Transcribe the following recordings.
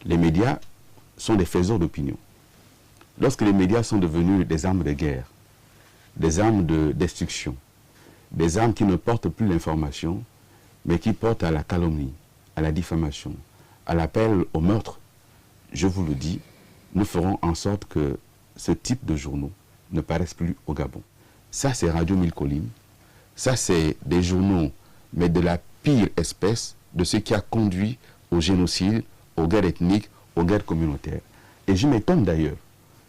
Les médias sont des faiseurs d'opinion. Lorsque les médias sont devenus des armes de guerre, des armes de destruction, des armes qui ne portent plus l'information, mais qui portent à la calomnie, à la diffamation, à l'appel au meurtre, je vous le dis, nous ferons en sorte que ce type de journaux ne paraissent plus au Gabon. Ça, c'est Radio Mille Collines. Ça, c'est des journaux, mais de la pire espèce, de ce qui a conduit au génocide, aux guerres ethniques, aux guerres communautaires. Et je m'étonne d'ailleurs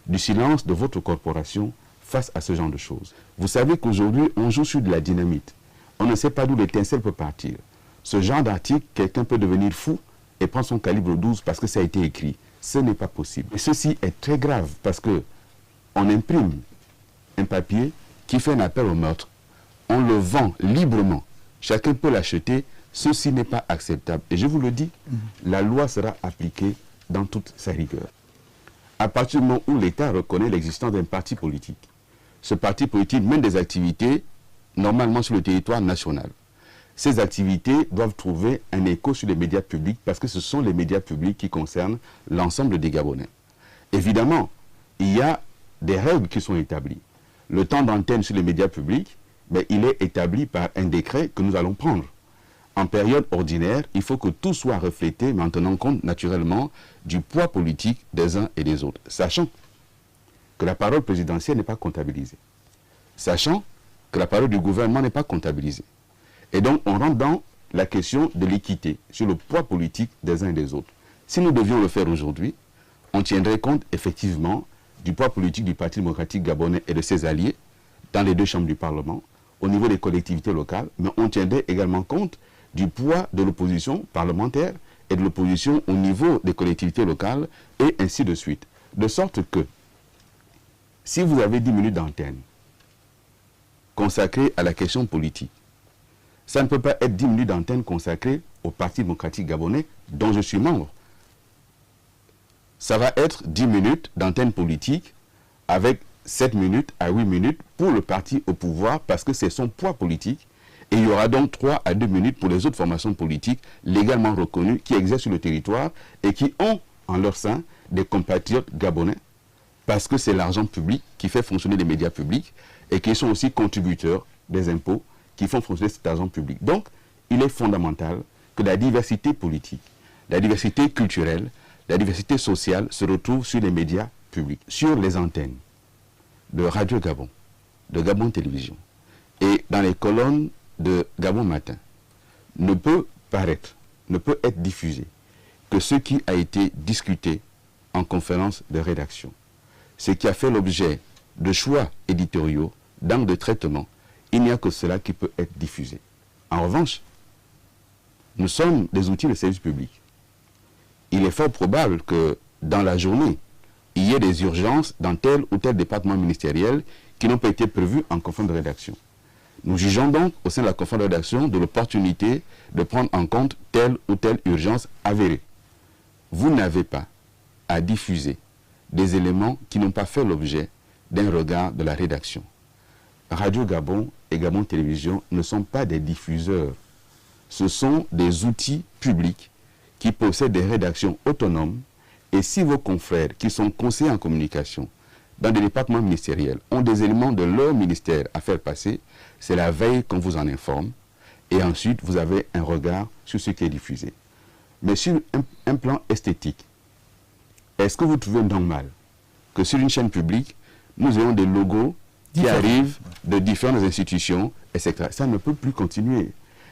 du silence de votre corporation face à ce genre de choses. Vous savez qu'aujourd'hui, on joue sur de la dynamite. On ne sait pas d'où l'étincelle peut partir. Ce genre d'article, quelqu'un peut devenir fou et prendre son calibre 12 parce que ça a été écrit. Ce n'est pas possible. Et ceci est très grave parce que on imprime un papier qui fait un appel au meurtre. On le vend librement. Chacun peut l'acheter. Ceci n'est pas acceptable. Et je vous le dis, la loi sera appliquée dans toute sa rigueur. À partir du moment où l'État reconnaît l'existence d'un parti politique, ce parti politique mène des activités normalement sur le territoire national. Ces activités doivent trouver un écho sur les médias publics parce que ce sont les médias publics qui concernent l'ensemble des Gabonais. Évidemment, il y a des règles qui sont établies. Le temps d'antenne sur les médias publics, mais il est établi par un décret que nous allons prendre. En période ordinaire, il faut que tout soit reflété, mais en tenant compte naturellement du poids politique des uns et des autres, sachant que la parole présidentielle n'est pas comptabilisée, sachant que la parole du gouvernement n'est pas comptabilisée. Et donc, on rentre dans la question de l'équité, sur le poids politique des uns et des autres. Si nous devions le faire aujourd'hui, on tiendrait compte effectivement du poids politique du Parti démocratique gabonais et de ses alliés dans les deux chambres du Parlement, au niveau des collectivités locales, mais on tiendrait également compte du poids de l'opposition parlementaire et de l'opposition au niveau des collectivités locales, et ainsi de suite. De sorte que, si vous avez 10 minutes d'antenne consacrées à la question politique, ça ne peut pas être 10 minutes d'antenne consacrées au Parti démocratique gabonais, dont je suis membre. Ça va être 10 minutes d'antenne politique avec 7 minutes à 8 minutes pour le parti au pouvoir, parce que c'est son poids politique. Et il y aura donc 3 à 2 minutes pour les autres formations politiques légalement reconnues qui exercent sur le territoire et qui ont en leur sein des compatriotes gabonais, parce que c'est l'argent public qui fait fonctionner les médias publics et qui sont aussi contributeurs des impôts qui font fonctionner cet argent public. Donc, il est fondamental que la diversité politique, la diversité culturelle, la diversité sociale se retrouve sur les médias publics, sur les antennes de Radio Gabon, de Gabon Télévision et dans les colonnes de Gabon Matin. Ne peut être diffusé que ce qui a été discuté en conférence de rédaction, ce qui a fait l'objet de choix éditoriaux, d'angles de traitement. Il n'y a que cela qui peut être diffusé. En revanche, nous sommes des outils de service public. Il est fort probable que dans la journée, il y ait des urgences dans tel ou tel département ministériel qui n'ont pas été prévues en conférence de rédaction. Nous jugeons donc au sein de la conférence de rédaction de l'opportunité de prendre en compte telle ou telle urgence avérée. Vous n'avez pas à diffuser des éléments qui n'ont pas fait l'objet d'un regard de la rédaction. Radio Gabon et Gabon Télévision ne sont pas des diffuseurs. Ce sont des outils publics qui possèdent des rédactions autonomes. Et si vos confrères qui sont conseillers en communication dans des départements ministériels ont des éléments de leur ministère à faire passer, c'est la veille qu'on vous en informe. Et ensuite, vous avez un regard sur ce qui est diffusé. Mais sur un plan esthétique, est-ce que vous trouvez normal que sur une chaîne publique, nous ayons des logos qui arrivent de différentes institutions, etc. Ça ne peut plus continuer.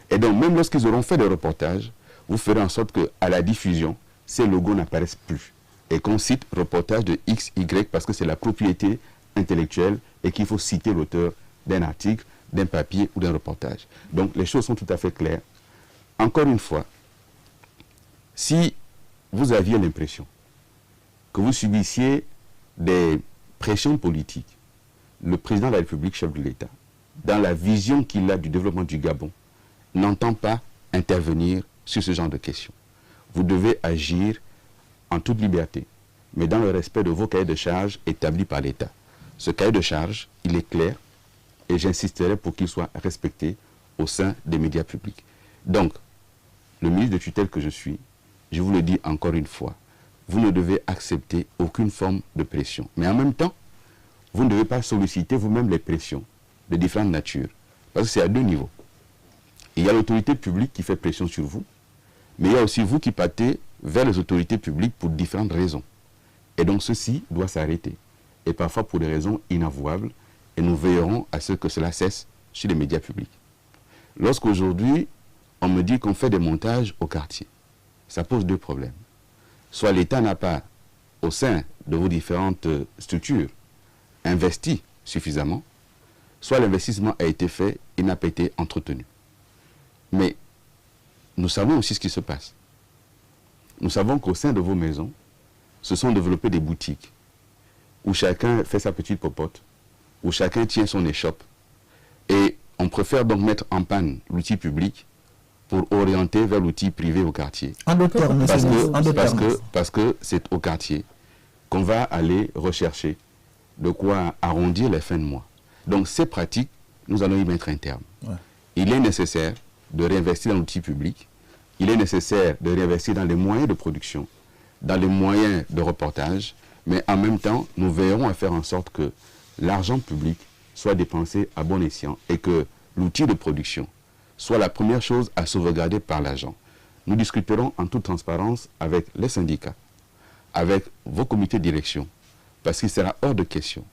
Et donc, même lorsqu'ils auront fait des reportages, vous ferez en sorte qu'à la diffusion, ces logos n'apparaissent plus. Et qu'on cite reportage de X, Y, parce que c'est la propriété intellectuelle et qu'il faut citer l'auteur d'un article, d'un papier ou d'un reportage. Donc, les choses sont tout à fait claires. Encore une fois, si vous aviez l'impression que vous subissiez des pressions politiques, le président de la République, chef de l'État, dans la vision qu'il a du développement du Gabon, n'entend pas intervenir sur ce genre de questions. Vous devez agir en toute liberté, mais dans le respect de vos cahiers de charges établis par l'État. Ce cahier de charges, il est clair, et j'insisterai pour qu'il soit respecté au sein des médias publics. Donc, le ministre de tutelle que je suis, je vous le dis encore une fois, vous ne devez accepter aucune forme de pression. Mais en même temps, vous ne devez pas solliciter vous-même les pressions de différentes natures. Parce que c'est à deux niveaux. Il y a l'autorité publique qui fait pression sur vous, mais il y a aussi vous qui partez vers les autorités publiques pour différentes raisons. Et donc ceci doit s'arrêter. Et parfois pour des raisons inavouables. Et nous veillerons à ce que cela cesse sur les médias publics. Lorsqu'aujourd'hui, on me dit qu'on fait des montages au quartier, ça pose deux problèmes. Soit l'État n'a pas, au sein de vos différentes structures, investi suffisamment, soit l'investissement a été fait et n'a pas été entretenu. Mais nous savons aussi ce qui se passe. Nous savons qu'au sein de vos maisons, se sont développées des boutiques où chacun fait sa petite popote, où chacun tient son échoppe. Et on préfère donc mettre en panne l'outil public pour orienter vers l'outil privé au quartier. En d'autres termes, parce que c'est au quartier qu'on va aller rechercher de quoi arrondir les fins de mois. Donc ces pratiques, nous allons y mettre un terme. Ouais. Il est nécessaire de réinvestir dans l'outil public, il est nécessaire de réinvestir dans les moyens de production, dans les moyens de reportage, mais en même temps, nous veillerons à faire en sorte que l'argent public soit dépensé à bon escient et que l'outil de production soit la première chose à sauvegarder par l'agent. Nous discuterons en toute transparence avec les syndicats, avec vos comités de direction, parce qu'il sera hors de question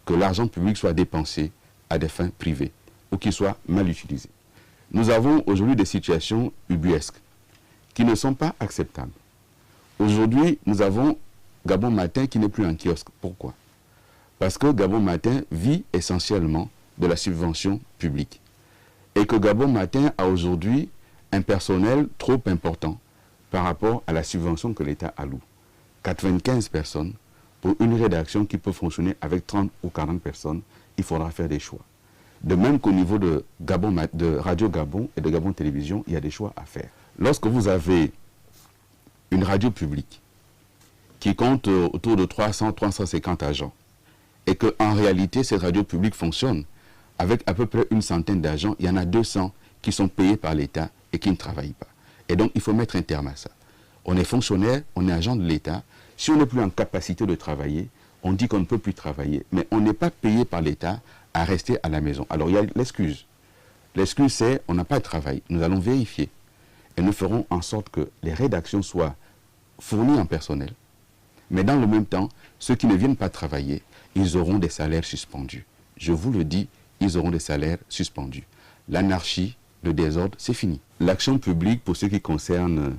que l'argent public soit dépensé à des fins privées ou qu'il soit mal utilisé. Nous avons aujourd'hui des situations ubuesques qui ne sont pas acceptables. Aujourd'hui, nous avons Gabon Matin qui n'est plus un kiosque. Pourquoi? Parce que Gabon Matin vit essentiellement de la subvention publique. Et que Gabon Matin a aujourd'hui un personnel trop important par rapport à la subvention que l'État alloue. 95 personnes pour une rédaction qui peut fonctionner avec 30 ou 40 personnes, il faudra faire des choix. De même qu'au niveau de Radio Gabon et de Gabon Télévision, il y a des choix à faire. Lorsque vous avez une radio publique qui compte autour de 300-350 agents, et qu'en réalité, cette radio publique fonctionne avec à peu près une centaine d'agents, il y en a 200 qui sont payés par l'État et qui ne travaillent pas. Et donc, il faut mettre un terme à ça. On est fonctionnaire, on est agent de l'État. Si on n'est plus en capacité de travailler, on dit qu'on ne peut plus travailler. Mais on n'est pas payé par l'État à rester à la maison. Alors, il y a l'excuse. L'excuse, c'est on n'a pas de travail. Nous allons vérifier. Et nous ferons en sorte que les rédactions soient fournies en personnel. Mais dans le même temps, ceux qui ne viennent pas travailler, ils auront des salaires suspendus. Je vous le dis, ils auront des salaires suspendus. L'anarchie, le désordre, c'est fini. L'action publique, pour ce qui concerne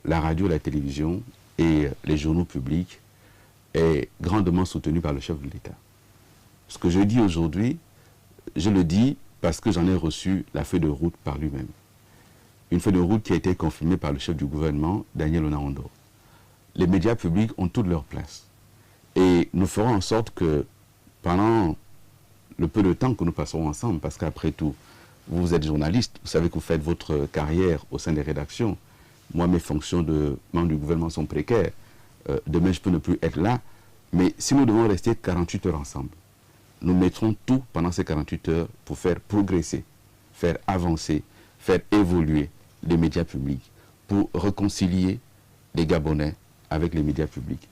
la radio, la télévision et les journaux publics, est grandement soutenue par le chef de l'État. Ce que je dis aujourd'hui, je le dis parce que j'en ai reçu la feuille de route par lui-même. Une feuille de route qui a été confirmée par le chef du gouvernement, Daniel Onaondo. Les médias publics ont toute leur place. Et nous ferons en sorte que pendant le peu de temps que nous passerons ensemble, parce qu'après tout, vous êtes journaliste, vous savez que vous faites votre carrière au sein des rédactions. Moi, mes fonctions de membre du gouvernement sont précaires. Demain, je peux ne plus être là. Mais si nous devons rester 48 heures ensemble, nous mettrons tout pendant ces 48 heures pour faire progresser, faire avancer, faire évoluer les médias publics, pour réconcilier les Gabonais avec les médias publics.